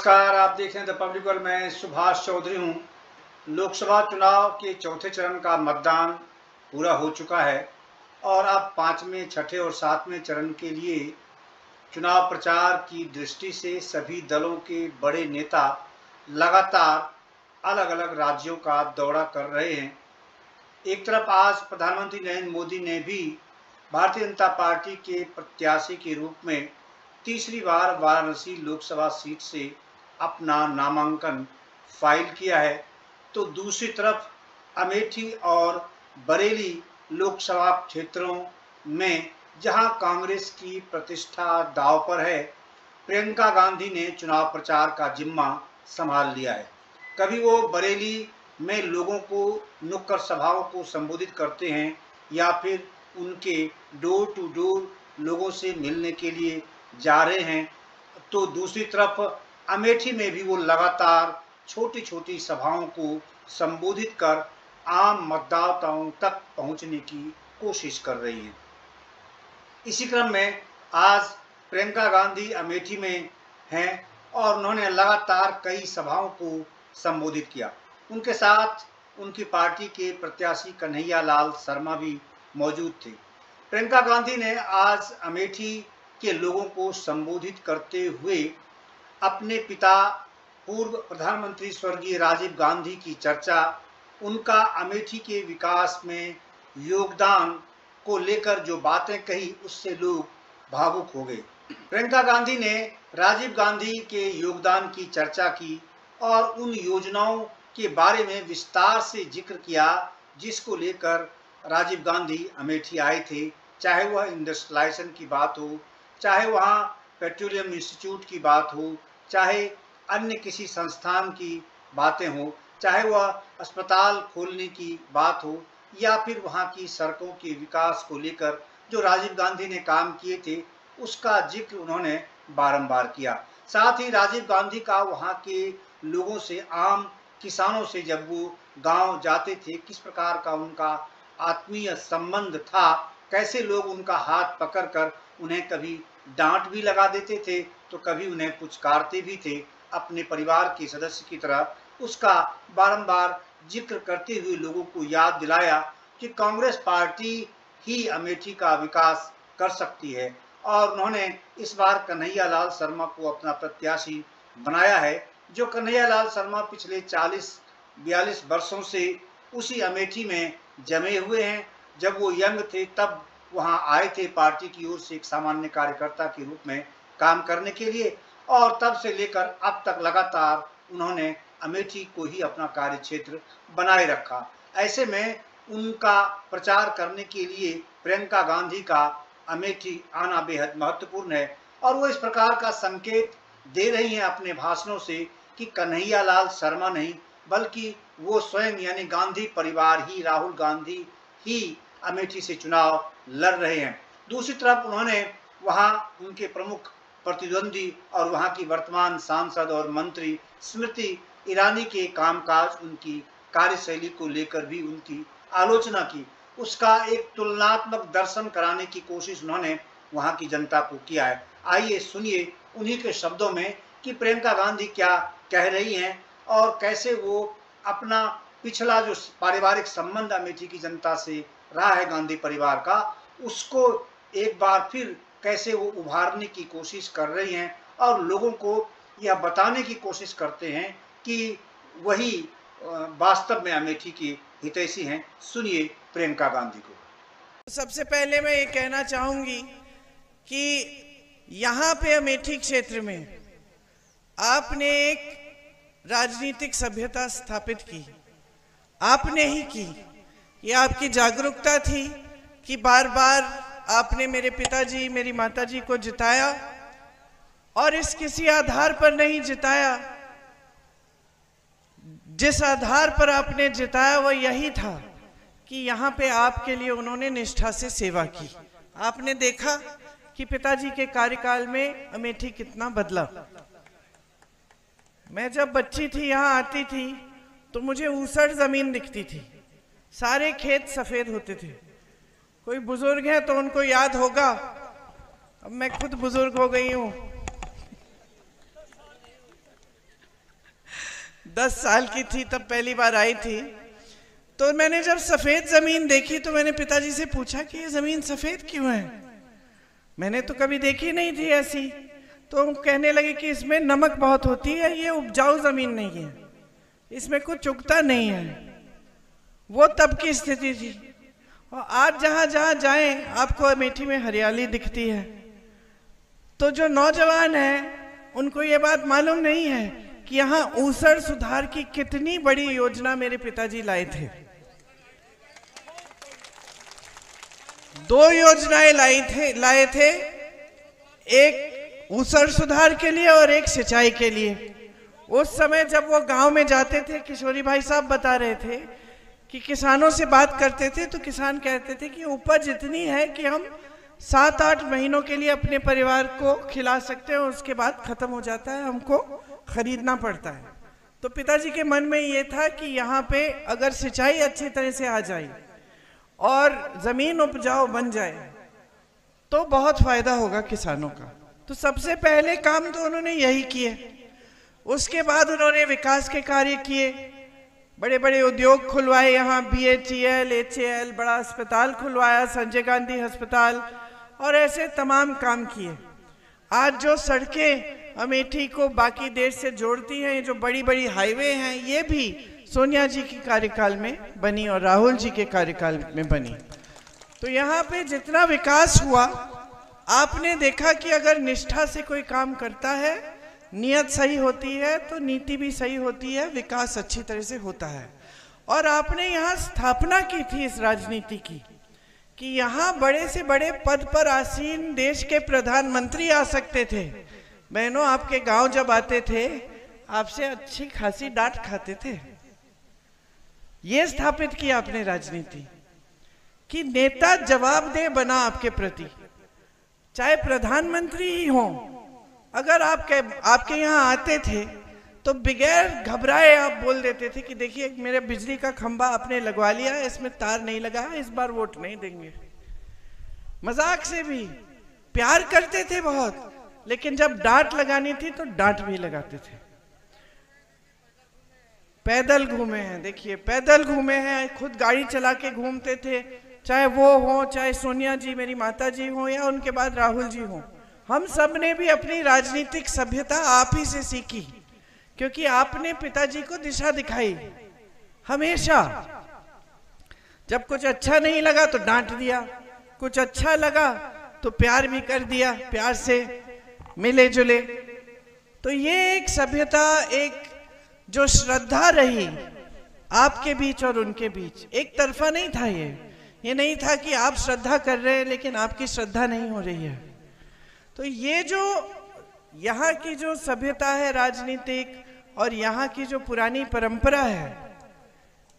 नमस्कार, आप देख रहे हैं द पब्लिक वर्ल्ड। मैं सुभाष चौधरी हूं। लोकसभा चुनाव के चौथे चरण का मतदान पूरा हो चुका है और अब पांचवें, छठे और सातवें चरण के लिए चुनाव प्रचार की दृष्टि से सभी दलों के बड़े नेता लगातार अलग अलग राज्यों का दौरा कर रहे हैं। एक तरफ आज प्रधानमंत्री नरेंद्र मोदी ने भी भारतीय जनता पार्टी के प्रत्याशी के रूप में तीसरी बार वाराणसी लोकसभा सीट से अपना नामांकन फाइल किया है, तो दूसरी तरफ अमेठी और बरेली लोकसभा क्षेत्रों में जहां कांग्रेस की प्रतिष्ठा दांव पर है, प्रियंका गांधी ने चुनाव प्रचार का जिम्मा संभाल लिया है। कभी वो बरेली में लोगों को नुक्कड़ सभाओं को संबोधित करते हैं या फिर उनके डोर टू डोर लोगों से मिलने के लिए जा रहे हैं, तो दूसरी तरफ अमेठी में भी वो लगातार छोटी छोटी सभाओं को संबोधित कर आम मतदाताओं तक पहुंचने की कोशिश कर रही हैं। इसी क्रम में आज प्रियंका गांधी अमेठी में हैं और उन्होंने लगातार कई सभाओं को संबोधित किया। उनके साथ उनकी पार्टी के प्रत्याशी कन्हैया लाल शर्मा भी मौजूद थे। प्रियंका गांधी ने आज अमेठी के लोगों को संबोधित करते हुए अपने पिता पूर्व प्रधानमंत्री स्वर्गीय राजीव गांधी की चर्चा, उनका अमेठी के विकास में योगदान को लेकर जो बातें कही, उससे लोग भावुक हो गए। प्रियंका गांधी ने राजीव गांधी के योगदान की चर्चा की और उन योजनाओं के बारे में विस्तार से जिक्र किया जिसको लेकर राजीव गांधी अमेठी आए थे, चाहे वह इंडस्ट्रियलाइजेशन की बात हो, चाहे वहाँ पेट्रोलियम इंस्टीट्यूट की बात हो, चाहे अन्य किसी संस्थान की बातें हो, चाहे वह अस्पताल खोलने की बात हो या फिर वहाँ की सड़कों के विकास को लेकर जो राजीव गांधी ने काम किए थे, उसका जिक्र उन्होंने बारंबार किया। साथ ही राजीव गांधी का वहाँ के लोगों से, आम किसानों से जब वो गांव जाते थे, किस प्रकार का उनका आत्मीय संबंध था, कैसे लोग उनका हाथ पकड़कर उन्हें कभी डांट भी लगा देते थे तो कभी उन्हें पुचकारते भी थे अपने परिवार के सदस्य की तरह। उसका बारंबार जिक्र करते हुए लोगों को याद दिलाया कि कांग्रेस पार्टी ही अमेठी का विकास कर सकती है और उन्होंने इस बार कन्हैया लाल शर्मा को अपना प्रत्याशी बनाया है, जो कन्हैया लाल शर्मा पिछले 40-42 वर्षों से उसी अमेठी में जमे हुए हैं। जब वो यंग थे तब वहाँ आए थे पार्टी की ओर से एक सामान्य कार्यकर्ता के रूप में काम करने के लिए और तब से लेकर अब तक लगातार उन्होंने अमेठी को ही अपना कार्य क्षेत्र बनाए रखा। ऐसे में उनका प्रचार करने के लिए प्रियंका गांधी का अमेठी आना बेहद महत्वपूर्ण है और वो इस प्रकार का संकेत दे रही हैं अपने भाषणों से कि कन्हैया लाल शर्मा नहीं बल्कि वो स्वयं यानी गांधी परिवार ही, राहुल गांधी ही अमेठी से चुनाव लड़ रहे हैं। दूसरी तरफ उन्होंने वहां उनके प्रमुख प्रतिद्वंदी और वहां की वर्तमान सांसद और मंत्री स्मृति ईरानी के कामकाज, उनकी कार्यशैली को लेकर भी उनकी आलोचना की। उसका एक तुलनात्मक दर्शन कराने की कोशिश उन्होंने वहां की जनता को किया है। आइए सुनिए उन्हीं के शब्दों में कि प्रियंका गांधी क्या कह रही हैं और कैसे वो अपना पिछला जो पारिवारिक संबंध अमेठी की जनता से रहा है गांधी परिवार का, उसको एक बार फिर कैसे वो उभारने की कोशिश कर रही हैं और लोगों को यह बताने की कोशिश करते हैं कि वही वास्तव में अमेठी की हितैषी हैं। सुनिए प्रियंका गांधी को। सबसे पहले मैं ये कहना चाहूंगी कि यहाँ पे अमेठी क्षेत्र में आपने एक राजनीतिक सभ्यता स्थापित की, आपने ही की। ये आपकी जागरूकता थी कि बार बार आपने मेरे पिताजी, मेरी माताजी को जिताया और इस किसी आधार पर नहीं जिताया। जिस आधार पर आपने जिताया वो यही था कि यहाँ पे आपके लिए उन्होंने निष्ठा से सेवा की। आपने देखा कि पिताजी के कार्यकाल में अमेठी कितना बदला। मैं जब बच्ची थी यहाँ आती थी तो मुझे ऊसर जमीन दिखती थी, सारे खेत सफेद होते थे। कोई बुजुर्ग है तो उनको याद होगा, अब मैं खुद बुजुर्ग हो गई हूँ 10 साल की थी तब पहली बार आई थी। तो मैंने जब सफेद जमीन देखी तो मैंने पिताजी से पूछा कि ये जमीन सफेद क्यों है, मैंने तो कभी देखी नहीं थी ऐसी। तो कहने लगे कि इसमें नमक बहुत होती है, ये उपजाऊ जमीन नहीं है, इसमें कुछ उगता नहीं है। वो तब की स्थिति थी। और आज जहां जहां जाएं आपको अमेठी में हरियाली दिखती है। तो जो नौजवान हैं उनको ये बात मालूम नहीं है कि यहाँ ऊसर सुधार की कितनी बड़ी योजना मेरे पिताजी लाए थे। 2 योजनाएं लाए थे, एक ऊसर सुधार के लिए और एक सिंचाई के लिए। उस समय जब वो गांव में जाते थे, किशोरी भाई साहब बता रहे थे कि किसानों से बात करते थे तो किसान कहते थे कि उपज इतनी है कि हम 7-8 महीनों के लिए अपने परिवार को खिला सकते हैं, उसके बाद खत्म हो जाता है, हमको खरीदना पड़ता है। तो पिताजी के मन में ये था कि यहाँ पे अगर सिंचाई अच्छी तरह से आ जाए और जमीन उपजाऊ बन जाए तो बहुत फायदा होगा किसानों का। तो सबसे पहले काम तो उन्होंने यही किए। उसके बाद उन्होंने विकास के कार्य किए, बड़े बड़े उद्योग खुलवाए, यहाँ BHEL, HAL बड़ा अस्पताल खुलवाया, संजय गांधी अस्पताल, और ऐसे तमाम काम किए। आज जो सड़कें अमेठी को बाकी देश से जोड़ती हैं, जो बड़ी बड़ी हाईवे हैं, ये भी सोनिया जी के कार्यकाल में बनी और राहुल जी के कार्यकाल में बनी। तो यहाँ पे जितना विकास हुआ, आपने देखा कि अगर निष्ठा से कोई काम करता है, नियत सही होती है तो नीति भी सही होती है, विकास अच्छी तरह से होता है। और आपने यहाँ स्थापना की थी इस राजनीति की कि यहाँ बड़े से बड़े पद पर आसीन देश के प्रधानमंत्री आ सकते थे। बहनों, आपके गांव जब आते थे आपसे अच्छी खासी डांट खाते थे। ये स्थापित किया आपने राजनीति कि नेता जवाबदेह बना आपके प्रति, चाहे प्रधानमंत्री ही हो। अगर आपके यहाँ आते थे तो बगैर घबराए आप बोल देते थे कि देखिए मेरे बिजली का खंभा आपने लगवा लिया है, इसमें तार नहीं लगा है, इस बार वोट नहीं देंगे। मजाक से भी प्यार करते थे बहुत, लेकिन जब डांट लगानी थी तो डांट भी लगाते थे। पैदल घूमे हैं, देखिए पैदल घूमे हैं, खुद गाड़ी चला के घूमते थे, चाहे वो हो, चाहे सोनिया जी मेरी माता जी हो या उनके बाद राहुल जी हो। हम सब ने भी अपनी राजनीतिक सभ्यता आप ही से सीखी, क्योंकि आपने पिताजी को दिशा दिखाई। हमेशा जब कुछ अच्छा नहीं लगा तो डांट दिया, कुछ अच्छा लगा तो प्यार भी कर दिया, प्यार से मिले जुले। तो ये एक सभ्यता, एक जो श्रद्धा रही आपके बीच और उनके बीच, एक तरफा नहीं था। ये नहीं था कि आप श्रद्धा कर रहे हैं लेकिन आपकी श्रद्धा नहीं हो रही है। तो ये जो यहाँ की जो सभ्यता है राजनीतिक, और यहाँ की जो पुरानी परंपरा है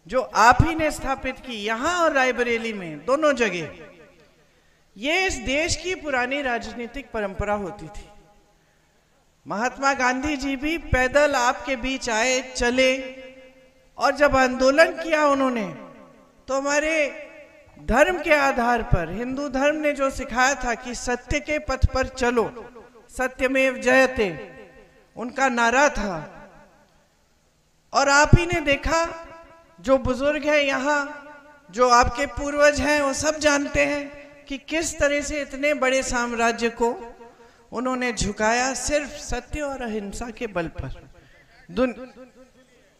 जो आप ही ने स्थापित की यहाँ और रायबरेली में, दोनों जगह, ये इस देश की पुरानी राजनीतिक परंपरा होती थी। महात्मा गांधी जी भी पैदल आपके बीच आए, चले, और जब आंदोलन किया उन्होंने तो हमारे धर्म के आधार पर, हिंदू धर्म ने जो सिखाया था कि सत्य के पथ पर चलो, सत्यमेव जयते, उनका नारा था। और आप ही ने देखा, जो बुजुर्ग हैं यहाँ, जो आपके पूर्वज हैं, वो सब जानते हैं कि किस तरह से इतने बड़े साम्राज्य को उन्होंने झुकाया सिर्फ सत्य और अहिंसा के बल पर।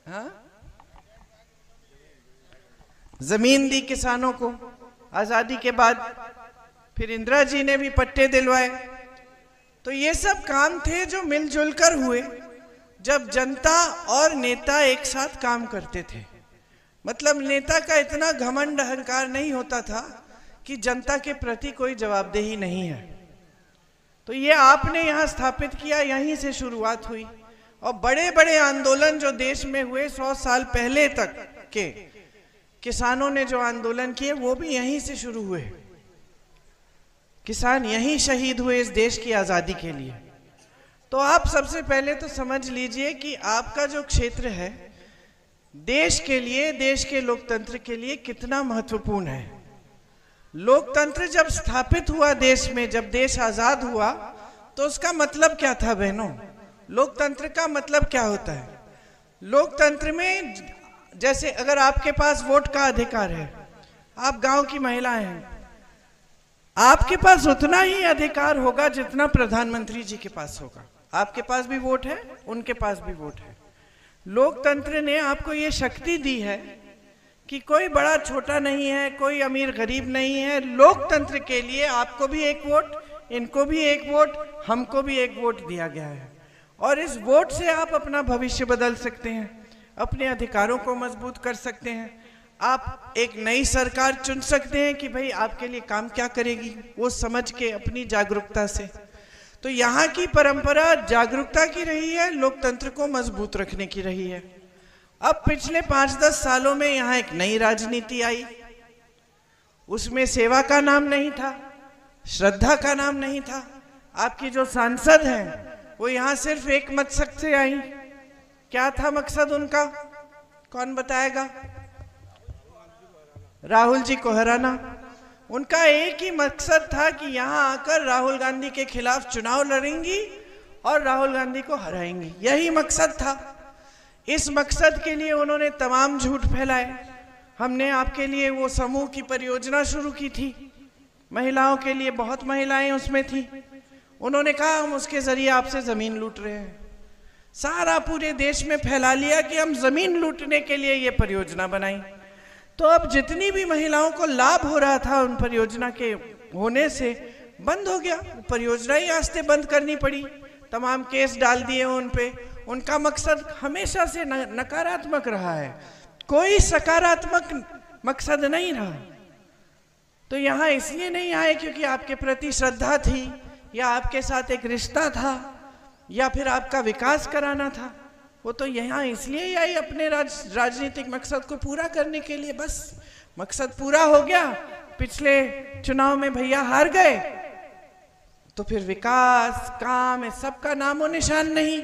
हाँ? जमीन दी किसानों को आजादी के बाद, फिर इंदिरा जी ने भी पट्टे दिलवाए। तो ये सब काम थे जो मिलजुल कर हुए जब जनता और नेता एक साथ काम करते थे। मतलब नेता का इतना घमंड अहंकार नहीं होता था कि जनता के प्रति कोई जवाबदेही नहीं है। तो ये आपने यहाँ स्थापित किया, यहीं से शुरुआत हुई। और बड़े बड़े आंदोलन जो देश में हुए 100 साल पहले तक के, किसानों ने जो आंदोलन किए वो भी यहीं से शुरू हुए। किसान यहीं शहीद हुए इस देश की आजादी के लिए। तो आप सबसे पहले तो समझ लीजिए कि आपका जो क्षेत्र है देश के लिए, देश के लोकतंत्र के लिए कितना महत्वपूर्ण है। लोकतंत्र जब स्थापित हुआ देश में, जब देश आजाद हुआ, तो उसका मतलब क्या था बहनों? लोकतंत्र का मतलब क्या होता है? लोकतंत्र में जैसे अगर आपके पास वोट का अधिकार है, आप गांव की महिलाएं हैं, आपके पास उतना ही अधिकार होगा जितना प्रधानमंत्री जी के पास होगा। आपके पास भी वोट है, उनके पास भी वोट है। लोकतंत्र ने आपको ये शक्ति दी है कि कोई बड़ा छोटा नहीं है, कोई अमीर गरीब नहीं है। लोकतंत्र के लिए आपको भी एक वोट, इनको भी एक वोट, हमको भी एक वोट दिया गया है, और इस वोट से आप अपना भविष्य बदल सकते हैं, अपने अधिकारों को मजबूत कर सकते हैं। आप एक नई सरकार चुन सकते हैं कि भाई आपके लिए काम क्या करेगी, वो समझ के अपनी जागरूकता से। तो यहाँ की परंपरा जागरूकता की रही है, लोकतंत्र को मजबूत रखने की रही है। अब पिछले 5-10 सालों में यहाँ एक नई राजनीति आई, उसमें सेवा का नाम नहीं था, श्रद्धा का नाम नहीं था। आपकी जो सांसद हैं वो यहाँ सिर्फ एक मकसद से आई। क्या था मकसद उनका, कौन बताएगा? राहुल जी को हराना। उनका एक ही मकसद था कि यहाँ आकर राहुल गांधी के खिलाफ चुनाव लड़ेंगी और राहुल गांधी को हराएंगी, यही मकसद था। इस मकसद के लिए उन्होंने तमाम झूठ फैलाए। हमने आपके लिए वो समूह की परियोजना शुरू की थी, महिलाओं के लिए, बहुत महिलाएं उसमें थी। उन्होंने कहा हम उसके जरिए आपसे जमीन लूट रहे हैं। सारा पूरे देश में फैला लिया कि हम जमीन लूटने के लिए ये परियोजना बनाई। तो अब जितनी भी महिलाओं को लाभ हो रहा था उन परियोजना के होने से, बंद हो गया। परियोजना ही आस्ते बंद करनी पड़ी, तमाम केस डाल दिए उन पे। उनका मकसद हमेशा से नकारात्मक रहा है, कोई सकारात्मक मकसद नहीं रहा। तो यहाँ इसलिए नहीं आए क्योंकि आपके प्रति श्रद्धा थी, या आपके साथ एक रिश्ता था, या फिर आपका विकास कराना था। वो तो यहाँ इसलिए ही आई अपने राजनीतिक मकसद को पूरा करने के लिए। बस मकसद पूरा हो गया, पिछले चुनाव में भैया हार गए, तो फिर विकास, काम, इस सब का नामो निशान नहीं।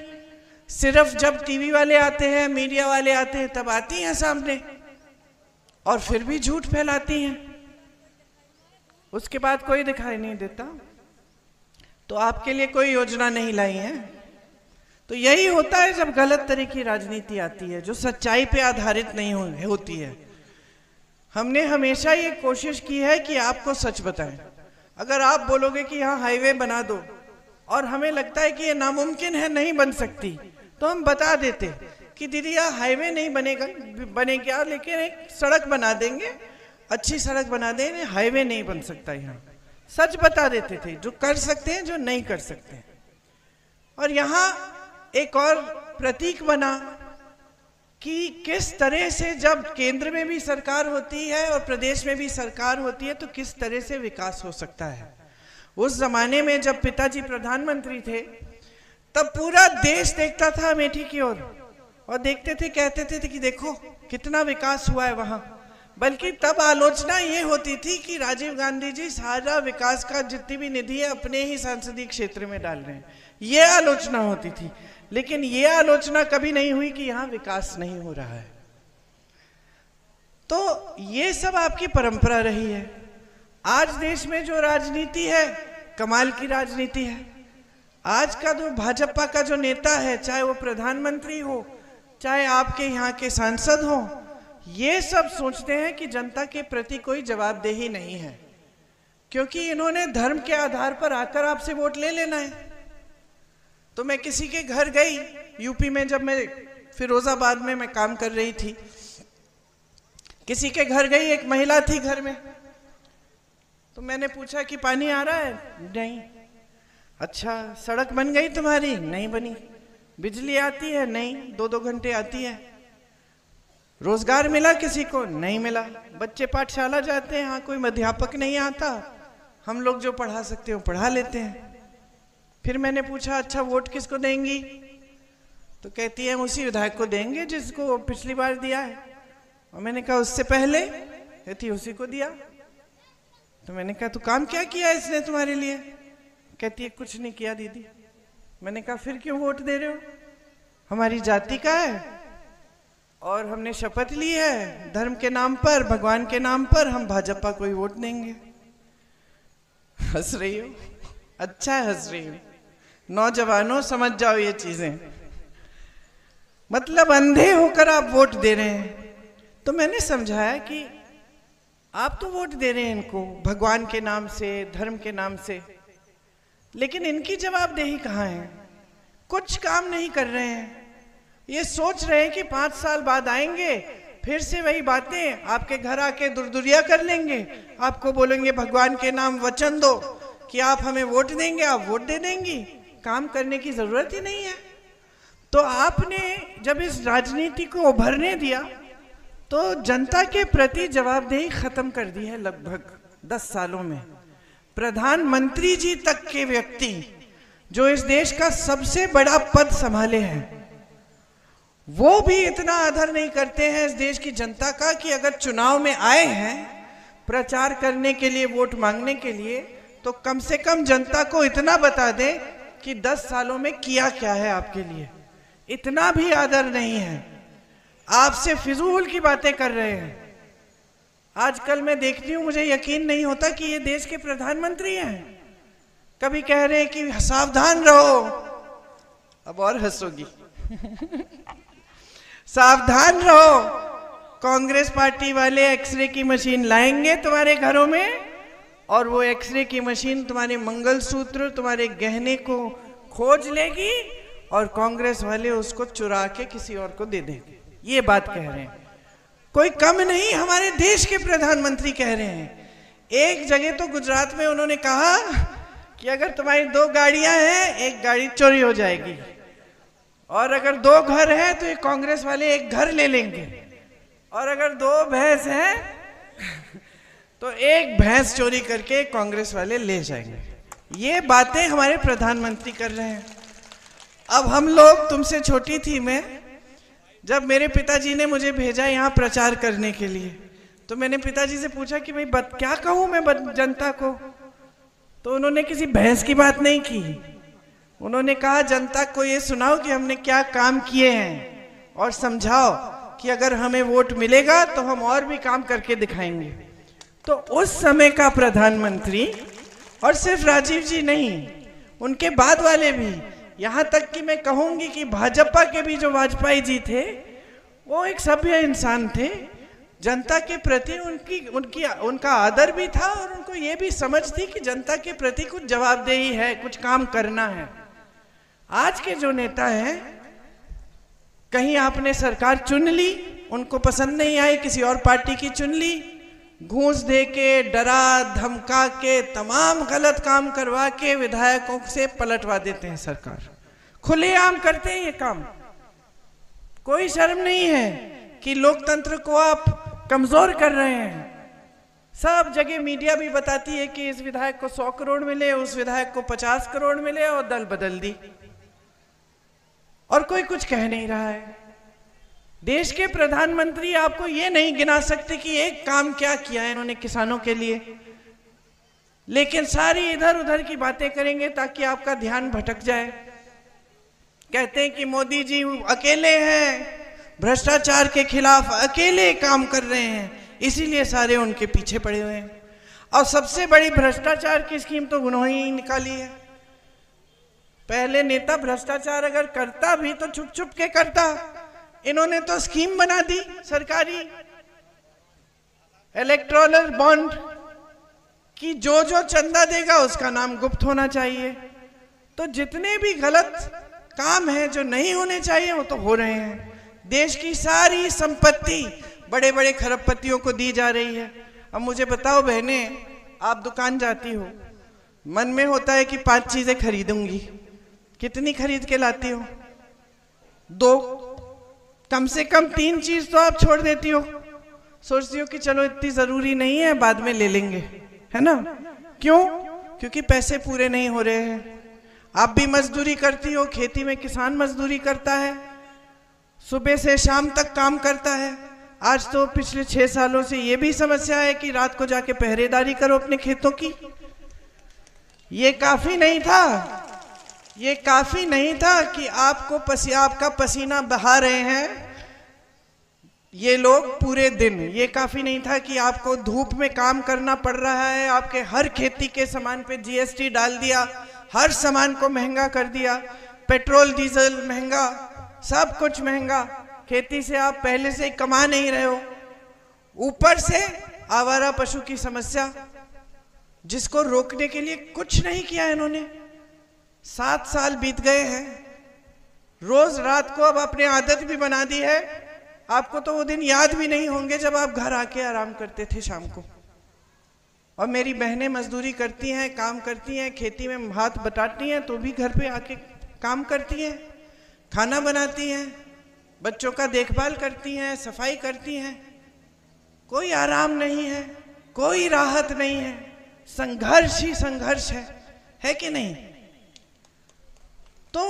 सिर्फ जब टीवी वाले आते हैं, मीडिया वाले आते हैं, तब आती हैं सामने, और फिर भी झूठ फैलाती हैं। उसके बाद कोई दिखाई नहीं देता। तो आपके लिए कोई योजना नहीं लाई है। तो यही होता है जब गलत तरह की राजनीति आती है, जो सच्चाई पे आधारित नहीं होती है। हमने हमेशा ये कोशिश की है कि आपको सच बताएं। अगर आप बोलोगे कि यहाँ हाईवे बना दो, और हमें लगता है कि ये नामुमकिन है, नहीं बन सकती, तो हम बता देते कि दीदी यहाँ हाईवे नहीं बनेगा, लेकिन एक सड़क बना देंगे, अच्छी सड़क बना देंगे, हाईवे नहीं बन सकता यहाँ। सच बता देते थे, जो कर सकते हैं, जो नहीं कर सकते। और यहाँ एक और प्रतीक बना कि किस तरह से जब केंद्र में भी सरकार होती है और प्रदेश में भी सरकार होती है, तो किस तरह से विकास हो सकता है। उस जमाने में जब पिताजी प्रधानमंत्री थे, तब पूरा देश देखता था अमेठी की ओर, और देखते थे, कहते थे कि देखो कितना विकास हुआ है वहां। बल्कि तब आलोचना ये होती थी कि राजीव गांधी जी सारा विकास का जितनी भी निधि है अपने ही संसदीय क्षेत्र में डाल रहे हैं, ये आलोचना होती थी। लेकिन ये आलोचना कभी नहीं हुई कि यहाँ विकास नहीं हो रहा है। तो ये सब आपकी परंपरा रही है। आज देश में जो राजनीति है, कमाल की राजनीति है। आज का जो भाजपा का जो नेता है, चाहे वो प्रधानमंत्री हो, चाहे आपके यहाँ के सांसद हो, ये सब सोचते हैं कि जनता के प्रति कोई जवाबदेही नहीं है, क्योंकि इन्होंने धर्म के आधार पर आकर आपसे वोट ले लेना है। तो मैं किसी के घर गई, यूपी में, जब मैं फिरोजाबाद में मैं काम कर रही थी, किसी के घर गई, एक महिला थी घर में। तो मैंने पूछा कि पानी आ रहा है? नहीं। अच्छा, सड़क बन गई तुम्हारी? नहीं बनी। बिजली आती है? नहीं, 2-2 घंटे आती है। रोजगार मिला किसी को? नहीं मिला। बच्चे पाठशाला जाते हैं, हाँ कोई अध्यापक नहीं आता, हम लोग जो पढ़ा सकते हो पढ़ा लेते हैं। फिर मैंने पूछा अच्छा वोट किसको देंगी? तो कहती है उसी विधायक को देंगे जिसको पिछली बार दिया है। और मैंने कहा उससे पहले? कहती उसी को दिया। तो मैंने कहा तो काम क्या किया इसने तुम्हारे लिए? कहती है कुछ नहीं किया दीदी। मैंने कहा फिर क्यों वोट दे रहे हो? हमारी जाति का है और हमने शपथ ली है धर्म के नाम पर, भगवान के नाम पर, हम भाजपा को ही वोट देंगे। हंस रही हो? अच्छा हंस रही हो। नौजवानों समझ जाओ ये चीजें। मतलब अंधे होकर आप वोट दे रहे हैं। तो मैंने समझाया कि आप तो वोट दे रहे हैं इनको भगवान के नाम से, धर्म के नाम से, लेकिन इनकी जवाबदेही कहाँ है? कुछ काम नहीं कर रहे हैं। ये सोच रहे हैं कि 5 साल बाद आएंगे, फिर से वही बातें, आपके घर आके दुरदुरिया कर लेंगे, आपको बोलेंगे भगवान के नाम वचन दो कि आप हमें वोट देंगे, आप वोट दे देंगी। काम करने की जरूरत ही नहीं है। तो आपने जब इस राजनीति को उभरने दिया तो जनता के प्रति जवाबदेही खत्म कर दी है। लगभग 10 सालों में प्रधानमंत्री जी तक के व्यक्ति जो इस देश का सबसे बड़ा पद संभाले हैं, वो भी इतना आदर नहीं करते हैं इस देश की जनता का कि अगर चुनाव में आए हैं प्रचार करने के लिए, वोट मांगने के लिए, तो कम से कम जनता को इतना बता दें कि 10 सालों में किया क्या है आपके लिए। इतना भी आदर नहीं है। आपसे फिजूल की बातें कर रहे हैं। आजकल मैं देखती हूं, मुझे यकीन नहीं होता कि ये देश के प्रधानमंत्री हैं। कभी कह रहे हैं कि सावधान रहो, अब और हंसोगी सावधान रहो, कांग्रेस पार्टी वाले एक्सरे की मशीन लाएंगे तुम्हारे घरों में और वो एक्सरे की मशीन तुम्हारे मंगलसूत्र, तुम्हारे गहने को खोज लेगी और कांग्रेस वाले उसको चुरा के किसी और को दे देंगे। ये बात कह रहे हैं। कोई कम नहीं, हमारे देश के प्रधानमंत्री कह रहे हैं। एक जगह तो गुजरात में उन्होंने कहा कि अगर तुम्हारी 2 गाड़ियां हैं, एक गाड़ी चोरी हो जाएगी, और अगर 2 घर हैं तो ये कांग्रेस वाले एक घर ले लेंगे, और अगर 2 भैंस हैं तो एक भैंस चोरी करके कांग्रेस वाले ले जाएंगे। ये बातें हमारे प्रधानमंत्री कर रहे हैं। अब हम लोग, तुमसे छोटी थी मैं, जब मेरे पिताजी ने मुझे भेजा यहाँ प्रचार करने के लिए, तो मैंने पिताजी से पूछा कि भाई क्या कहूँ मैं जनता को? तो उन्होंने किसी भैंस की बात नहीं की। उन्होंने कहा जनता को ये सुनाओ कि हमने क्या काम किए हैं और समझाओ कि अगर हमें वोट मिलेगा तो हम और भी काम करके दिखाएंगे। तो उस समय का प्रधानमंत्री, और सिर्फ राजीव जी नहीं, उनके बाद वाले भी, यहाँ तक कि मैं कहूंगी कि भाजपा के भी जो वाजपेयी जी थे, वो एक सभ्य इंसान थे। जनता के प्रति उनका आदर भी था और उनको ये भी समझ थी कि जनता के प्रति कुछ जवाबदेही है, कुछ काम करना है। आज के जो नेता हैं, कहीं आपने सरकार चुन ली, उनको पसंद नहीं आई, किसी और पार्टी की चुन ली, घूस दे के, डरा धमका के, तमाम गलत काम करवा के विधायकों से पलटवा देते हैं सरकार। खुलेआम करते हैं ये काम। कोई शर्म नहीं है कि लोकतंत्र को आप कमजोर कर रहे हैं। सब जगह मीडिया भी बताती है कि इस विधायक को 100 करोड़ मिले, उस विधायक को 50 करोड़ मिले, और दल बदल दी, और कोई कुछ कह नहीं रहा है। देश के प्रधानमंत्री आपको ये नहीं गिना सकते कि एक काम क्या किया है इन्होंने किसानों के लिए, लेकिन सारी इधर उधर की बातें करेंगे ताकि आपका ध्यान भटक जाए। कहते हैं कि मोदी जी अकेले हैं, भ्रष्टाचार के खिलाफ अकेले काम कर रहे हैं, इसीलिए सारे उनके पीछे पड़े हुए हैं। और सबसे बड़ी भ्रष्टाचार की स्कीम तो उन्होंने ही निकाली है। पहले नेता भ्रष्टाचार अगर करता भी तो छुप छुप के करता, इन्होंने तो स्कीम बना दी सरकारी, इलेक्टोरल बॉन्ड कि जो जो चंदा देगा उसका नाम गुप्त होना चाहिए। तो जितने भी गलत काम हैं जो नहीं होने चाहिए वो तो हो रहे हैं। देश की सारी संपत्ति बड़े बड़े खरबपतियों को दी जा रही है। अब मुझे बताओ बहनें, आप दुकान जाती हो, मन में होता है कि 5 चीजें खरीदूंगी, कितनी खरीद के लाती हो? 2, कम से कम 3 चीज तो आप छोड़ देती हो, सोचती हो कि चलो इतनी जरूरी नहीं है, बाद में ले लेंगे, है ना? क्यों? क्योंकि पैसे पूरे नहीं हो रहे हैं। आप भी मजदूरी करती हो, खेती में किसान मजदूरी करता है, सुबह से शाम तक काम करता है। आज तो पिछले 6 सालों से ये भी समस्या है कि रात को जाके पहरेदारी करो अपने खेतों की। ये काफी नहीं था, ये काफी नहीं था कि आपका पसीना बहा रहे हैं ये लोग पूरे दिन। ये काफी नहीं था कि आपको धूप में काम करना पड़ रहा है। आपके हर खेती के सामान पे जीएसटी डाल दिया, हर सामान को महंगा कर दिया, पेट्रोल डीजल महंगा, सब कुछ महंगा, खेती से आप पहले से ही कमा नहीं रहे हो, ऊपर से आवारा पशु की समस्या, जिसको रोकने के लिए कुछ नहीं किया इन्होंने। 7 साल बीत गए हैं, रोज रात को अब अपने आदत भी बना दी है। आपको तो वो दिन याद भी नहीं होंगे जब आप घर आके आराम करते थे शाम को। और मेरी बहनें मजदूरी करती हैं, काम करती हैं, खेती में हाथ बटाती हैं, तो भी घर पे आके काम करती हैं, खाना बनाती हैं, बच्चों का देखभाल करती हैं, सफाई करती हैं। कोई आराम नहीं है, कोई राहत नहीं है, संघर्ष ही संघर्ष है कि नहीं? तो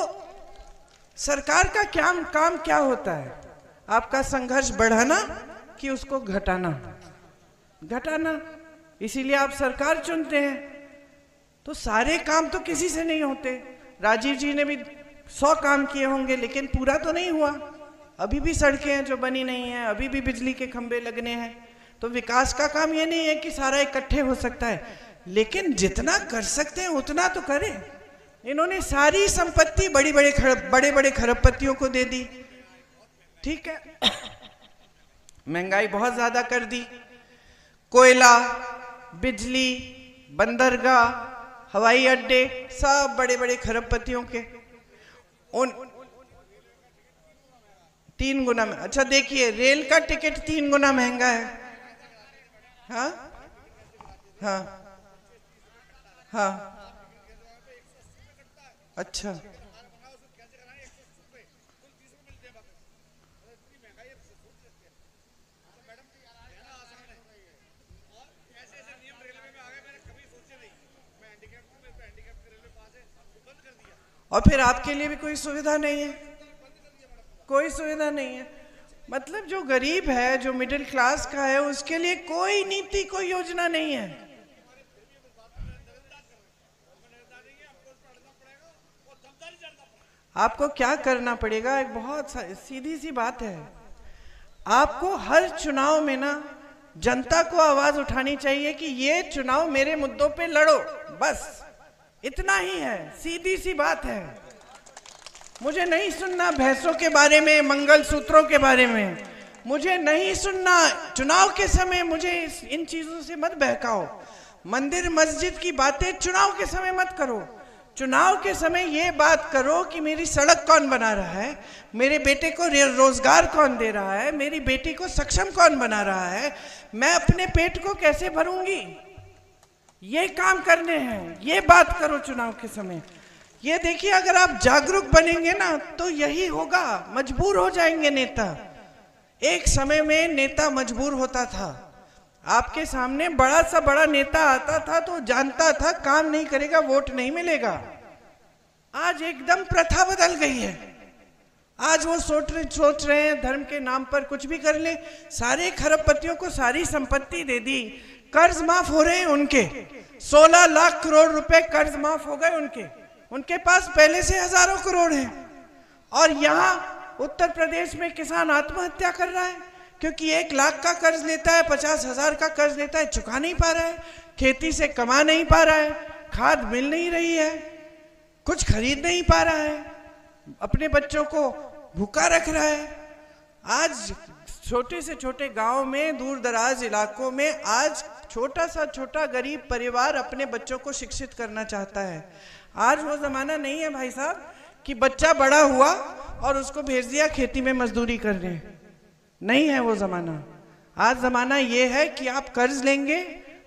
सरकार का क्या काम क्या होता है? आपका संघर्ष बढ़ाना कि उसको घटाना? घटाना। इसीलिए आप सरकार चुनते हैं। तो सारे काम तो किसी से नहीं होते। राजीव जी ने भी 100 काम किए होंगे, लेकिन पूरा तो नहीं हुआ। अभी भी सड़कें हैं जो बनी नहीं है, अभी भी बिजली के खंभे लगने हैं। तो विकास का काम ये नहीं है कि सारा इकट्ठे हो सकता है, लेकिन जितना कर सकते हैं उतना तो करें। इन्होंने सारी संपत्ति बड़े बड़े खरबपतियों को दे दी, ठीक है। महंगाई बहुत ज्यादा कर दी। कोयला, बिजली, बंदरगाह, हवाई अड्डे सब बड़े बड़े खरबपतियों के। उन 3 गुना में, अच्छा देखिए, रेल का टिकट 3 गुना महंगा है। हाँ हाँ हाँ, अच्छा। और फिर आपके लिए भी कोई सुविधा नहीं है, कोई सुविधा नहीं है। मतलब जो गरीब है, जो मिडिल क्लास का है, उसके लिए कोई नीति, कोई योजना नहीं है। आपको क्या करना पड़ेगा? एक बहुत सीधी सी बात है। आपको हर चुनाव में ना जनता को आवाज उठानी चाहिए कि ये चुनाव मेरे मुद्दों पे लड़ो, बस इतना ही है, सीधी सी बात है। मुझे नहीं सुनना भैंसों के बारे में, मंगलसूत्रों के बारे में, मुझे नहीं सुनना। चुनाव के समय मुझे इन चीजों से मत बहकाओ। मंदिर मस्जिद की बातें चुनाव के समय मत करो। चुनाव के समय ये बात करो कि मेरी सड़क कौन बना रहा है, मेरे बेटे को रोजगार कौन दे रहा है, मेरी बेटी को सक्षम कौन बना रहा है, मैं अपने पेट को कैसे भरूंगी। ये काम करने हैं, ये बात करो चुनाव के समय। ये देखिए, अगर आप जागरूक बनेंगे ना तो यही होगा। मजबूर हो जाएंगे नेता। एक समय में नेता मजबूर होता था। आपके सामने बड़ा सा बड़ा नेता आता था तो जानता था काम नहीं करेगा, वोट नहीं मिलेगा। आज एकदम प्रथा बदल गई है। आज वो सोच रहे हैं धर्म के नाम पर कुछ भी कर ले। सारे खरबपतियों को सारी संपत्ति दे दी, कर्ज माफ हो रहे हैं उनके। 16 लाख करोड़ रुपए कर्ज माफ हो गए उनके पास पहले से हजारों करोड़ हैं। और यहाँ उत्तर प्रदेश में किसान आत्महत्या कर रहा है क्योंकि 1 लाख का कर्ज लेता है, 50,000 का कर्ज लेता है, चुका नहीं पा रहा है, खेती से कमा नहीं पा रहा है, खाद मिल नहीं रही है, कुछ खरीद नहीं पा रहा है, अपने बच्चों को भूखा रख रहा है। आज छोटे से छोटे गांव में, दूर दराज इलाकों में आज छोटा सा छोटा गरीब परिवार अपने बच्चों को शिक्षित करना चाहता है। आज वो जमाना नहीं है भाई साहब कि बच्चा बड़ा हुआ और उसको भेज दिया खेती में मजदूरी करने। नहीं है वो जमाना। आज जमाना ये है कि आप कर्ज लेंगे,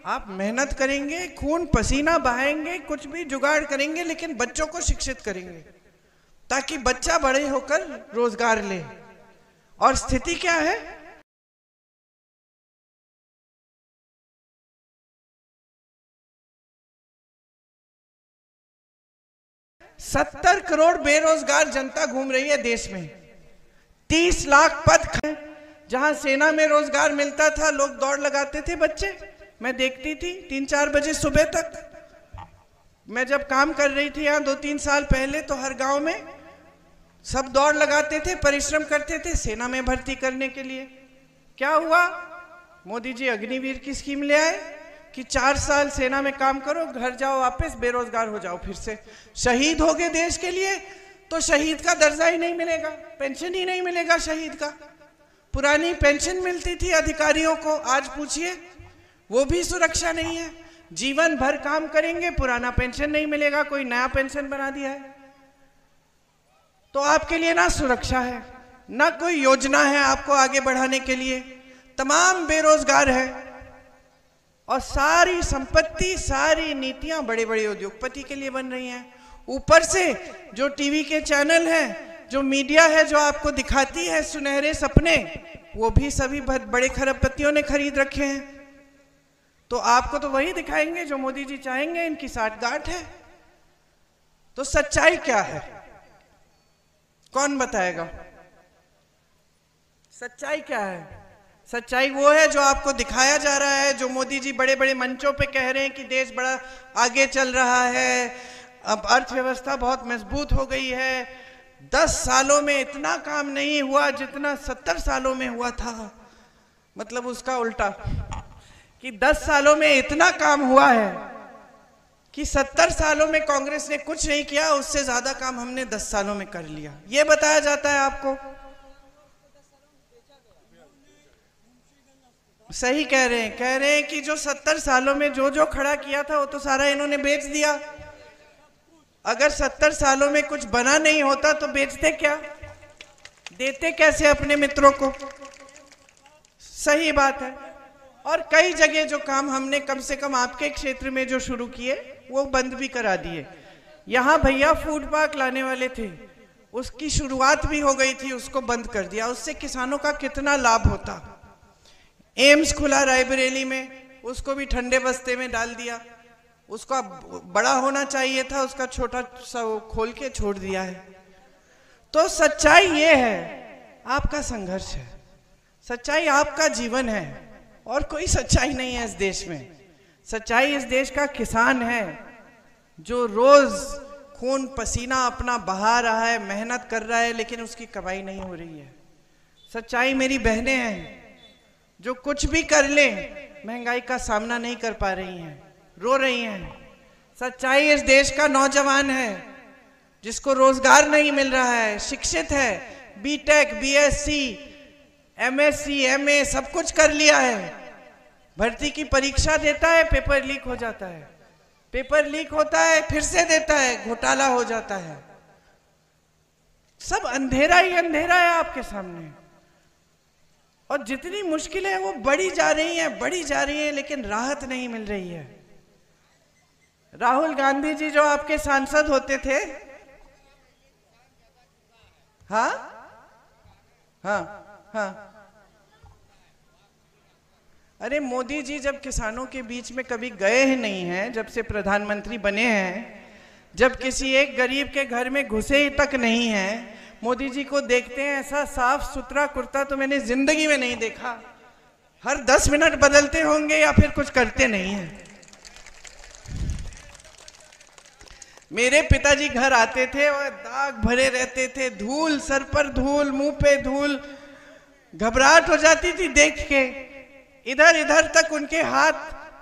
आप मेहनत करेंगे, खून पसीना बहाएंगे, कुछ भी जुगाड़ करेंगे, लेकिन बच्चों को शिक्षित करेंगे ताकि बच्चा बड़े होकर रोजगार ले। और स्थिति क्या है? 70 करोड़ बेरोजगार जनता घूम रही है देश में। 30 लाख पद, जहां सेना में रोजगार मिलता था लोग दौड़ लगाते थे बच्चे। मैं देखती थी 3-4 बजे सुबह तक। मैं जब काम कर रही थी यहाँ 2-3 साल पहले, तो हर गांव में सब दौड़ लगाते थे, परिश्रम करते थे सेना में भर्ती करने के लिए। क्या हुआ? मोदी जी अग्निवीर की स्कीम ले आए कि 4 साल सेना में काम करो, घर जाओ वापस, बेरोजगार हो जाओ, फिर से शहीद हो गए देश के लिए। तो शहीद का दर्जा ही नहीं मिलेगा, पेंशन ही नहीं मिलेगा शहीद का। पुरानी पेंशन मिलती थी अधिकारियों को, आज पूछिए वो भी सुरक्षा नहीं है। जीवन भर काम करेंगे, पुराना पेंशन नहीं मिलेगा, कोई नया पेंशन बना दिया है। तो आपके लिए ना सुरक्षा है, ना कोई योजना है आपको आगे बढ़ाने के लिए। तमाम बेरोजगार है और सारी संपत्ति, सारी नीतियां बड़े बड़े उद्योगपति के लिए बन रही हैं। ऊपर से जो टीवी के चैनल हैं, जो मीडिया है, जो आपको दिखाती है सुनहरे सपने, वो भी सभी बड़े खरबपतियों ने खरीद रखे हैं। तो आपको तो वही दिखाएंगे जो मोदी जी चाहेंगे, इनकी साठगांठ है। तो सच्चाई क्या है, कौन बताएगा? सच्चाई क्या है? सच्चाई वो है जो आपको दिखाया जा रहा है, जो मोदी जी बड़े बड़े मंचों पे कह रहे हैं कि देश बड़ा आगे चल रहा है, अब अर्थव्यवस्था बहुत मजबूत हो गई है। 10 सालों में इतना काम नहीं हुआ जितना 70 सालों में हुआ था। मतलब उसका उल्टा, कि 10 सालों में इतना काम हुआ है कि 70 सालों में कांग्रेस ने कुछ नहीं किया, उससे ज्यादा काम हमने 10 सालों में कर लिया। ये बताया जाता है आपको। सही कह रहे हैं कि जो 70 सालों में जो जो खड़ा किया था वो तो सारा इन्होंने बेच दिया। अगर 70 सालों में कुछ बना नहीं होता तो बेचते क्या, देते कैसे अपने मित्रों को? सही बात है। और कई जगह जो काम हमने कम से कम आपके क्षेत्र में जो शुरू किए वो बंद भी करा दिए। यहाँ भैया फूड पार्क लाने वाले थे, उसकी शुरुआत भी हो गई थी, उसको बंद कर दिया। उससे किसानों का कितना लाभ होता। एम्स खुला रायबरेली में, उसको भी ठंडे बस्ते में डाल दिया। उसका बड़ा होना चाहिए था, उसका छोटा सा खोल के छोड़ दिया है। तो सच्चाई ये है, आपका संघर्ष है, सच्चाई आपका जीवन है, और कोई सच्चाई नहीं है इस देश में। सच्चाई इस देश का किसान है, जो रोज खून पसीना अपना बहा रहा है, मेहनत कर रहा है, लेकिन उसकी कमाई नहीं हो रही है। सच्चाई मेरी बहनें हैं, जो कुछ भी कर ले महंगाई का सामना नहीं कर पा रही हैं, रो रही हैं। सच्चाई इस देश का नौजवान है, जिसको रोजगार नहीं मिल रहा है, शिक्षित है, बीटेक, बीएससी, एमएससी, एमए सब कुछ कर लिया है, भर्ती की परीक्षा देता है, पेपर लीक हो जाता है, पेपर लीक होता है, फिर से देता है, घोटाला हो जाता है। सब अंधेरा ही अंधेरा है आपके सामने। और जितनी मुश्किलें हैं वो बढ़ी जा रही हैं, लेकिन राहत नहीं मिल रही है। राहुल गांधी जी जो आपके सांसद होते थे, हाँ हाँ हाँ, अरे मोदी जी जब किसानों के बीच में कभी गए ही नहीं हैं, जब से प्रधानमंत्री बने हैं, जब किसी एक गरीब के घर में घुसे ही तक नहीं हैं। मोदी जी को देखते हैं, ऐसा साफ सुथरा कुर्ता तो मैंने जिंदगी में नहीं देखा। हर 10 मिनट बदलते होंगे या फिर कुछ करते नहीं हैं। मेरे पिताजी घर आते थे और दाग भरे रहते थे, धूल, सर पर धूल, मुंह पे धूल, घबराहट हो जाती थी देख के। इधर इधर तक उनके हाथ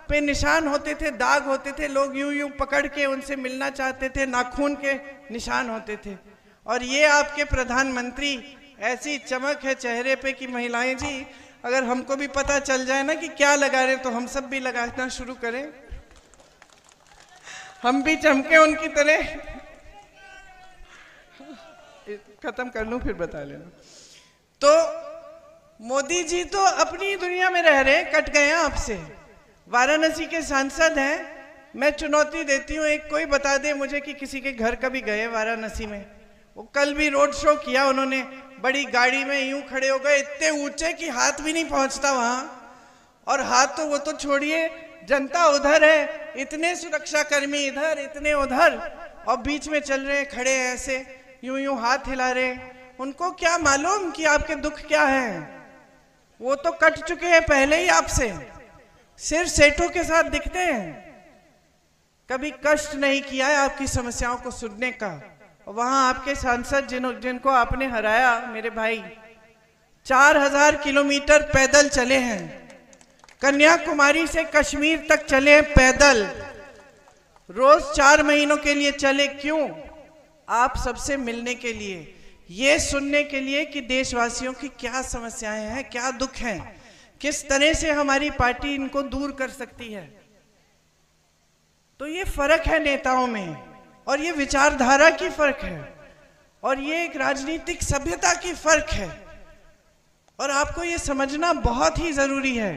पे निशान होते थे, दाग होते थे, लोग यूं यूं पकड़ के उनसे मिलना चाहते थे, नाखून के निशान होते थे। और ये आपके प्रधानमंत्री, ऐसी चमक है चेहरे पे कि महिलाएं जी, अगर हमको भी पता चल जाए ना कि क्या लगा रहे तो हम सब भी लगाना शुरू करें, हम भी चमके उनकी तरह। खत्म कर लूं फिर बता लेना। तो मोदी जी तो अपनी दुनिया में रह रहे, कट गए हैं आपसे। वाराणसी के सांसद हैं, मैं चुनौती देती हूँ, एक कोई बता दे मुझे कि किसी के घर कभी गए वाराणसी में। वो कल भी रोड शो किया उन्होंने, बड़ी गाड़ी में यूं खड़े हो गए, इतने ऊंचे कि हाथ भी नहीं पहुंचता वहां। और हाथ तो वो तो छोड़िए, जनता उधर है, इतने सुरक्षा कर्मी इधर, इतने उधर, और बीच में चल रहे, खड़े हैं ऐसे, यूं यूं हाथ हिला रहे। उनको क्या मालूम कि आपके दुख क्या है? वो तो कट चुके हैं पहले ही आपसे, सिर्फ सेठों के साथ दिखते हैं। कभी कष्ट नहीं किया है आपकी समस्याओं को सुनने का। वहां आपके सांसद जिनको आपने हराया, मेरे भाई, 4000 किलोमीटर पैदल चले हैं, कन्याकुमारी से कश्मीर तक चले हैं पैदल, रोज 4 महीनों के लिए चले। क्यों? आप सबसे मिलने के लिए, ये सुनने के लिए कि देशवासियों की क्या समस्याएं हैं, क्या दुख हैं, किस तरह से हमारी पार्टी इनको दूर कर सकती है। तो ये फर्क है नेताओं में, और ये विचारधारा की फर्क है, और ये एक राजनीतिक सभ्यता की फर्क है, और आपको ये समझना बहुत ही जरूरी है।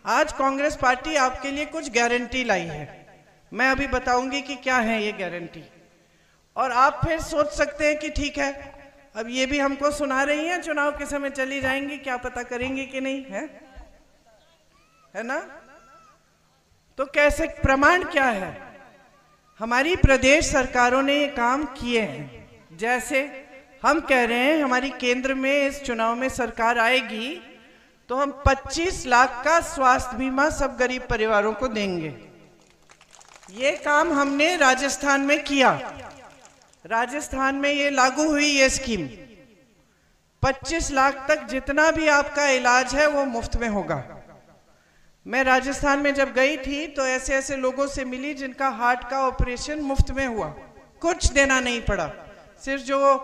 आज कांग्रेस पार्टी आपके लिए कुछ गारंटी लाई है, मैं अभी बताऊंगी कि क्या है ये गारंटी, और आप फिर सोच सकते हैं कि ठीक है, अब ये भी हमको सुना रही हैं, चुनाव के समय चली जाएंगी, क्या पता करेंगे कि नहीं, है ना। तो कैसे, प्रमाण क्या है? हमारी प्रदेश सरकारों ने ये काम किए हैं। जैसे हम कह रहे हैं हमारी केंद्र में इस चुनाव में सरकार आएगी तो हम 25 लाख का स्वास्थ्य बीमा सब गरीब परिवारों को देंगे। ये काम हमने राजस्थान में किया, राजस्थान में ये लागू हुई ये स्कीम। 25 लाख तक जितना भी आपका इलाज है वो मुफ्त में होगा। मैं राजस्थान में जब गई थी तो ऐसे ऐसे लोगों से मिली जिनका हार्ट का ऑपरेशन मुफ्त में हुआ, कुछ देना नहीं पड़ा, सिर्फ जो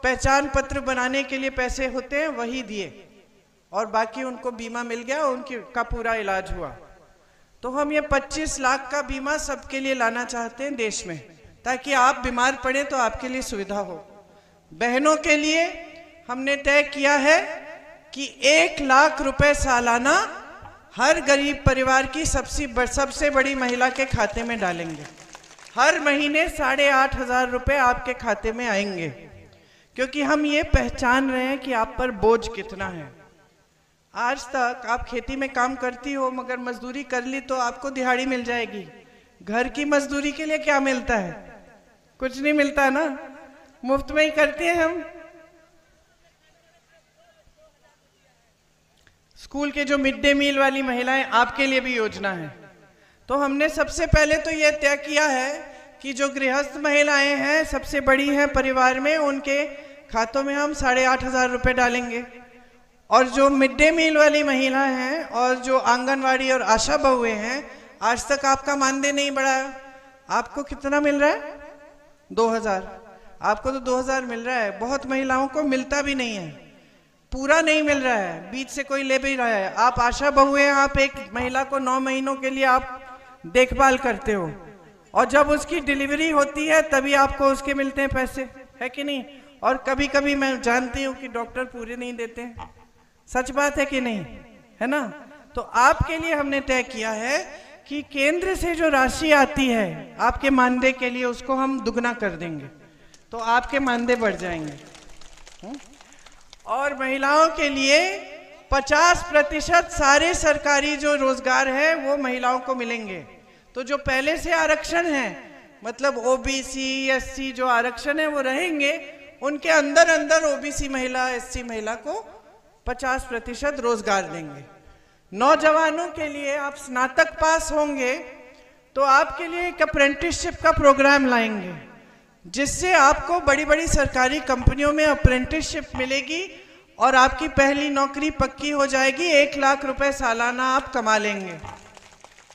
पहचान पत्र बनाने के लिए पैसे होते हैं वही दिए, और बाकी उनको बीमा मिल गया, उनकी का पूरा इलाज हुआ। तो हम ये 25 लाख का बीमा सबके लिए लाना चाहते हैं देश में, ताकि आप बीमार पड़े तो आपके लिए सुविधा हो। बहनों के लिए हमने तय किया है कि 1 लाख रुपए सालाना हर गरीब परिवार की सबसे बड़ी महिला के खाते में डालेंगे। हर महीने 8,500 रुपए आपके खाते में आएंगे, क्योंकि हम ये पहचान रहे हैं कि आप पर बोझ कितना है। आज तक आप खेती में काम करती हो, मगर मजदूरी कर ली तो आपको दिहाड़ी मिल जाएगी। घर की मजदूरी के लिए क्या मिलता है? कुछ नहीं मिलता ना, मुफ्त में ही करते हैं हम। स्कूल के जो मिड डे मील वाली महिलाएं, आपके लिए भी योजना है। तो हमने सबसे पहले तो यह तय किया है कि जो गृहस्थ महिलाएं हैं, सबसे बड़ी हैं परिवार में, उनके खातों में हम 8,500 रुपए डालेंगे। और जो मिड डे मील वाली महिला हैं और जो आंगनवाड़ी और आशा बहुएं हैं, आज तक आपका मानदेय नहीं बढ़ाया। आपको कितना मिल रहा है? 2,000। आपको तो 2,000 मिल रहा है, बहुत महिलाओं को मिलता भी नहीं है, पूरा नहीं मिल रहा है, बीच से कोई ले भी रहा है। आप आशा बहु हैं, आप एक महिला को 9 महीनों के लिए आप देखभाल करते हो, और जब उसकी डिलीवरी होती है तभी आपको उसके मिलते हैं पैसे, है कि नहीं? और कभी कभी मैं जानती हूँ कि डॉक्टर पूरे नहीं देते हैं, सच बात है कि नहीं, है ना। तो आपके लिए हमने तय किया है कि केंद्र से जो राशि आती है आपके मानदेय के लिए, उसको हम दुगना कर देंगे, तो आपके मानदेय बढ़ जाएंगे। और महिलाओं के लिए 50% सारे सरकारी जो रोजगार है वो महिलाओं को मिलेंगे। तो जो पहले से आरक्षण है, मतलब ओबीसी एससी जो आरक्षण है वो रहेंगे, उनके अंदर अंदर ओबीसी महिला एससी महिला को 50% रोजगार देंगे। नौजवानों के लिए आप स्नातक पास होंगे तो आपके लिए एक अप्रेंटिसशिप का प्रोग्राम लाएंगे, जिससे आपको बड़ी बड़ी सरकारी कंपनियों में अप्रेंटिसशिप मिलेगी और आपकी पहली नौकरी पक्की हो जाएगी। 1 लाख रुपए सालाना आप कमा लेंगे।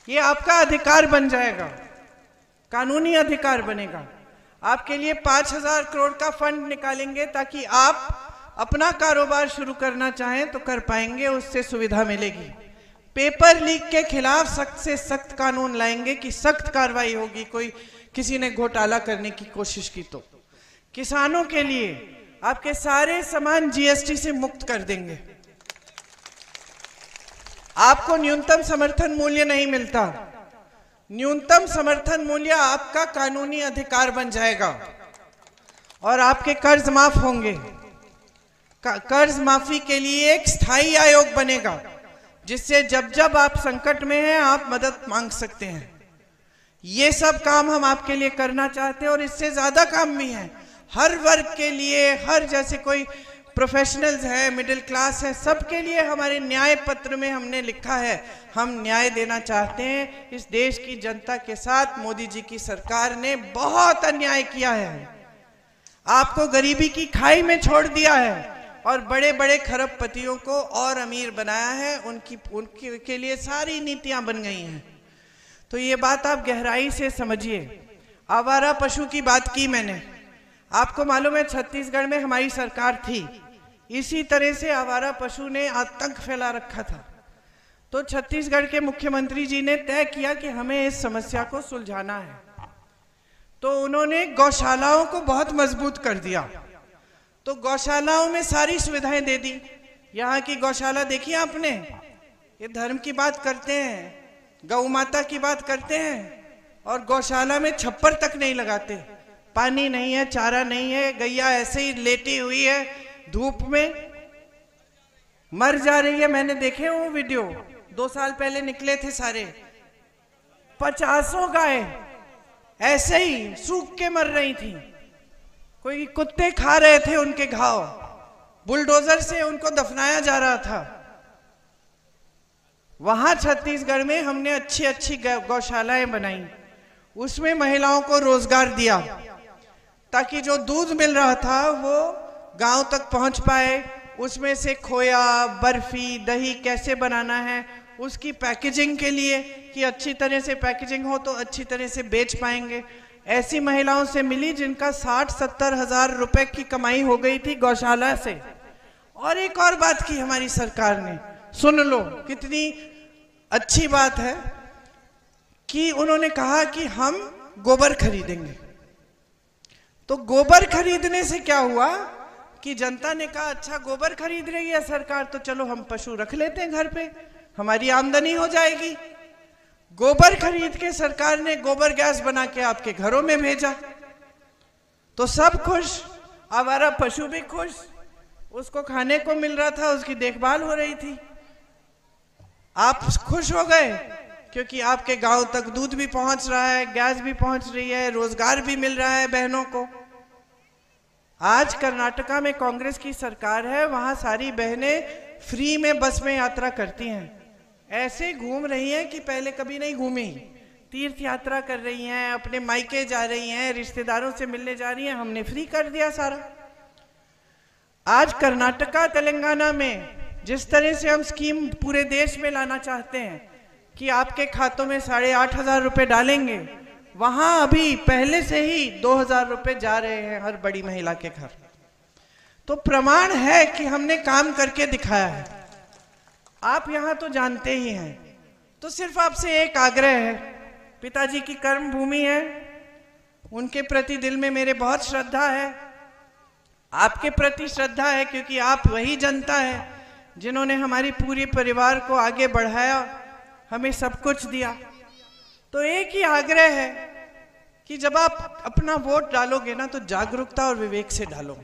ये आपका अधिकार बन जाएगा, कानूनी अधिकार बनेगा। आपके लिए 5,000 करोड़ का फंड निकालेंगे ताकि आप अपना कारोबार शुरू करना चाहें तो कर पाएंगे, उससे सुविधा मिलेगी। पेपर लीक के खिलाफ सख्त से सख्त कानून लाएंगे कि सख्त कार्रवाई होगी कोई किसी ने घोटाला करने की कोशिश की तो। किसानों के लिए आपके सारे सामान जीएसटी से मुक्त कर देंगे। आपको न्यूनतम समर्थन मूल्य नहीं मिलता, न्यूनतम समर्थन मूल्य आपका कानूनी अधिकार बन जाएगा। और आपके कर्ज माफ होंगे। कर्ज माफी के लिए एक स्थायी आयोग बनेगा, जिससे जब जब आप संकट में हैं आप मदद मांग सकते हैं। ये सब काम हम आपके लिए करना चाहते हैं, और इससे ज्यादा काम भी है हर वर्ग के लिए। हर जैसे कोई प्रोफेशनल्स है, मिडिल क्लास है, सबके लिए हमारे न्याय पत्र में हमने लिखा है हम न्याय देना चाहते हैं। इस देश की जनता के साथ मोदी जी की सरकार ने बहुत अन्याय किया है, आपको गरीबी की खाई में छोड़ दिया है और बड़े बड़े खरबपतियों को और अमीर बनाया है। उनके लिए सारी नीतियां बन गई हैं। तो ये बात आप गहराई से समझिए। आवारा पशु की बात की मैंने। आपको मालूम है छत्तीसगढ़ में हमारी सरकार थी, इसी तरह से आवारा पशु ने आतंक फैला रखा था। तो छत्तीसगढ़ के मुख्यमंत्री जी ने तय किया कि हमें इस समस्या को सुलझाना है, तो उन्होंने गौशालाओं को बहुत मजबूत कर दिया। तो गौशालाओं में सारी सुविधाएं दे दी। यहाँ की गौशाला देखिए आपने, ये धर्म की बात करते हैं, गौ माता की बात करते हैं, और गौशाला में छप्पर तक नहीं लगाते। पानी नहीं है, चारा नहीं है, गैया ऐसे ही लेटी हुई है, धूप में मर जा रही है। मैंने देखे वो वीडियो, 2 साल पहले निकले थे सारे, 50 गाय ऐसे ही सूख के मर रही थी। कोई कुत्ते खा रहे थे उनके घाव, बुलडोजर से उनको दफनाया जा रहा था। वहां छत्तीसगढ़ में हमने अच्छी अच्छी गौशालाएं बनाई, उसमें महिलाओं को रोजगार दिया, ताकि जो दूध मिल रहा था वो गांव तक पहुंच पाए। उसमें से खोया, बर्फी, दही कैसे बनाना है, उसकी पैकेजिंग के लिए कि अच्छी तरह से पैकेजिंग हो तो अच्छी तरह से बेच पाएंगे। ऐसी महिलाओं से मिली जिनका 60-70 हजार रुपए की कमाई हो गई थी गौशाला से। और एक और बात की हमारी सरकार ने, सुन लो कितनी अच्छी बात है, कि उन्होंने कहा कि हम गोबर खरीदेंगे। तो गोबर खरीदने से क्या हुआ कि जनता ने कहा अच्छा गोबर खरीद रही है सरकार, तो चलो हम पशु रख लेते हैं घर पे, हमारी आमदनी हो जाएगी। गोबर खरीद के सरकार ने गोबर गैस बना के आपके घरों में भेजा, तो सब खुश, आवारा पशु भी खुश, उसको खाने को मिल रहा था, उसकी देखभाल हो रही थी। आप खुश हो गए क्योंकि आपके गांव तक दूध भी पहुंच रहा है, गैस भी पहुंच रही है, रोजगार भी मिल रहा है बहनों को। आज कर्नाटका में कांग्रेस की सरकार है, वहां सारी बहनें फ्री में बस में यात्रा करती हैं, ऐसे घूम रही हैं कि पहले कभी नहीं घूमी। तीर्थ यात्रा कर रही हैं, अपने मायके जा रही हैं, रिश्तेदारों से मिलने जा रही हैं, हमने फ्री कर दिया सारा। आज कर्नाटका तेलंगाना में जिस तरह से हम स्कीम पूरे देश में लाना चाहते हैं कि आपके खातों में 8,500 रुपए डालेंगे, वहां अभी पहले से ही 2,000 रुपए जा रहे हैं हर बड़ी महिला के घर। तो प्रमाण है कि हमने काम करके दिखाया है। आप यहां तो जानते ही हैं, तो सिर्फ आपसे एक आग्रह है, पिताजी की कर्म भूमि है, उनके प्रति दिल में मेरे बहुत श्रद्धा है, आपके प्रति श्रद्धा है, क्योंकि आप वही जनता है जिन्होंने हमारी पूरे परिवार को आगे बढ़ाया, हमें सब कुछ दिया। तो एक ही आग्रह है कि जब आप अपना वोट डालोगे ना, तो जागरूकता और विवेक से डालो,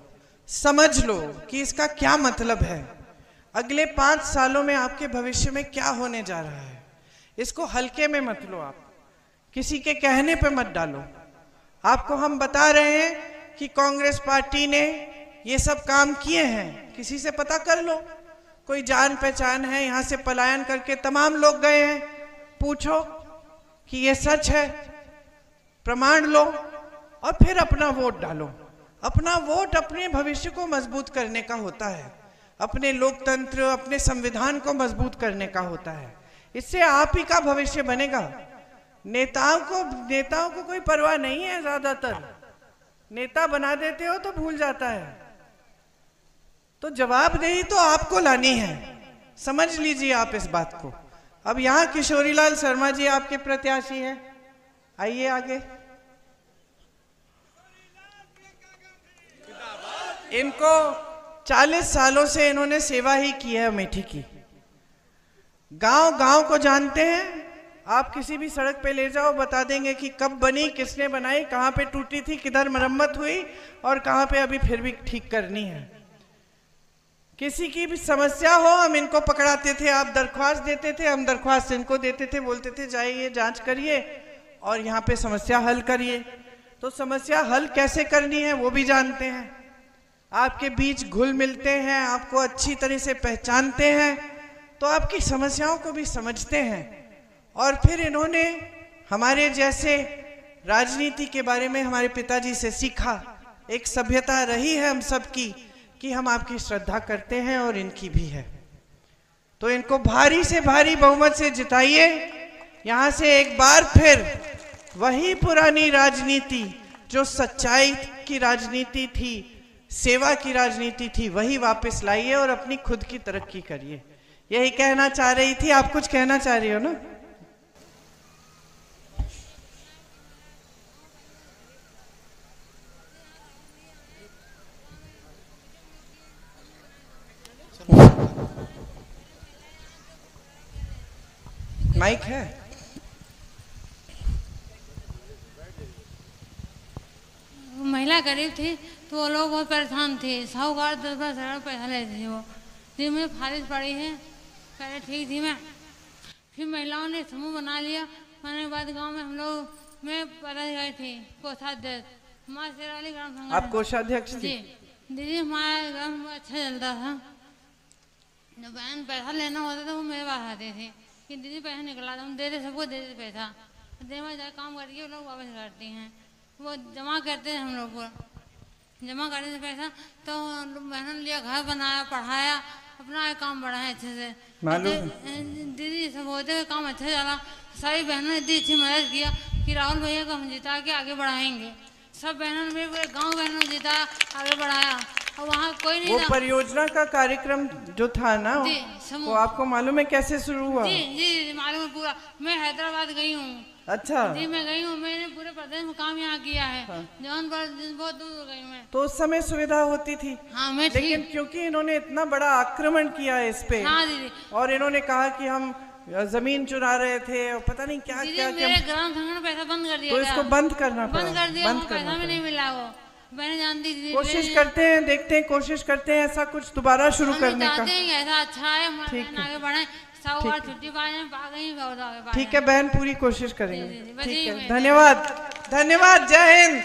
समझ लो कि इसका क्या मतलब है, अगले 5 सालों में आपके भविष्य में क्या होने जा रहा है। इसको हल्के में मत लो, आप किसी के कहने पे मत डालो। आपको हम बता रहे हैं कि कांग्रेस पार्टी ने ये सब काम किए हैं, किसी से पता कर लो, कोई जान पहचान है, यहाँ से पलायन करके तमाम लोग गए हैं, पूछो कि ये सच है, प्रमाण लो और फिर अपना वोट डालो। अपना वोट अपने भविष्य को मजबूत करने का होता है, अपने लोकतंत्र, अपने संविधान को मजबूत करने का होता है। इससे आप ही का भविष्य बनेगा। नेताओं को कोई परवाह नहीं है, ज्यादातर नेता बना देते हो तो भूल जाता है। तो जवाबदेही तो आपको लानी है, समझ लीजिए आप इस बात को। अब यहाँ किशोरीलाल शर्मा जी आपके प्रत्याशी हैं, आइए आगे। इनको 40 सालों से इन्होंने सेवा ही की है अमेठी की, गांव गांव को जानते हैं। आप किसी भी सड़क पे ले जाओ, बता देंगे कि कब बनी, किसने बनाई, कहाँ पे टूटी थी, किधर मरम्मत हुई और कहाँ पे अभी फिर भी ठीक करनी है। किसी की भी समस्या हो हम इनको पकड़ाते थे, आप दरख्वास्त देते थे, हम दरख्वास्त इनको देते थे, बोलते थे जाइए जांच करिए और यहाँ पे समस्या हल करिए। तो समस्या हल कैसे करनी है वो भी जानते हैं, आपके बीच घुल मिलते हैं, आपको अच्छी तरह से पहचानते हैं, तो आपकी समस्याओं को भी समझते हैं। और फिर इन्होंने हमारे जैसे राजनीति के बारे में हमारे पिताजी से सीखा। एक सभ्यता रही है हम सबकी कि हम आपकी श्रद्धा करते हैं और इनकी भी है। तो इनको भारी से भारी बहुमत से जिताइए। यहाँ से एक बार फिर वही पुरानी राजनीति जो सच्चाई की राजनीति थी, सेवा की राजनीति थी, वही वापस लाइए और अपनी खुद की तरक्की करिए। यही कहना चाह रही थी। आप कुछ कहना चाह रही हो ना? माइक है? महिला गरीब थी तो वो लोग बहुत परेशान थे। साहूकार 10-10 हज़ार पैसा लेते थे वो। जी मुझे फारिश पड़ी है, पहले ठीक थी मैं, फिर महिलाओं ने समूह बना लिया। मैंने बाद गांव में हम लोग में पैदा गए थे कोषाध्यक्ष, हमारे शेरावाली ग्राम संगठन। आप कोषाध्यक्ष थी? जी दीदी, हमारा ग्राम अच्छा चलता था। जब बहन पैसा लेना होता था वो मेरे पास आते थे कि दीदी पैसा निकला था, हम देते, सबको देते पैसा। देवा जाए काम करके वो लोग वापस करते हैं, वो जमा करते हैं, हम लोग को जमा करने से पैसा। तो बहनों ने लिया, घर बनाया, पढ़ाया, अपना काम बढ़ाया अच्छे से। दीदी सब होते हुए काम अच्छा चला। सारी बहनों ने इतनी अच्छी मदद किया कि राहुल भैया को हम जिता के आगे बढ़ाएंगे। सब बहनों ने, मेरे पूरे गाँव बहनों ने जिताया, आगे बढ़ाया। और वहाँ कोई नहीं वो था। परियोजना का कार्यक्रम जो था ना, वो आपको मालूम है कैसे शुरू हुआ? जी जी मालूम है पूरा। मैं हैदराबाद गई हूँ। अच्छा जी मैं गई हूँ, मैंने पूरे प्रदेश में काम यहाँ किया है। जौनपुर बहुत दूर गई मैं। तो उस समय सुविधा होती थी। हाँ मैं लेकिन क्योंकि इन्होंने इतना बड़ा आक्रमण किया इस पे, हाँ दीदी, और इन्होंने कहा कि हम जमीन चुरा रहे थे और पता नहीं क्या क्या क्या, मेरे ग्राम संगठन पैसा बंद कर दिया। तो इसको बंद करना पड़ा। बंद कर दिया, पैसा भी नहीं मिला। वो मैंने जानती थी। कोशिश करते हैं, देखते हैं, कोशिश करते हैं ऐसा कुछ दोबारा शुरू करने का। ऐसा अच्छा है, ठीक है, आगे बढ़े। साहूकार छुट्टी पा गई। ठीक है बहन, पूरी कोशिश करेंगे। ठीक है, धन्यवाद, धन्यवाद, जय हिंद।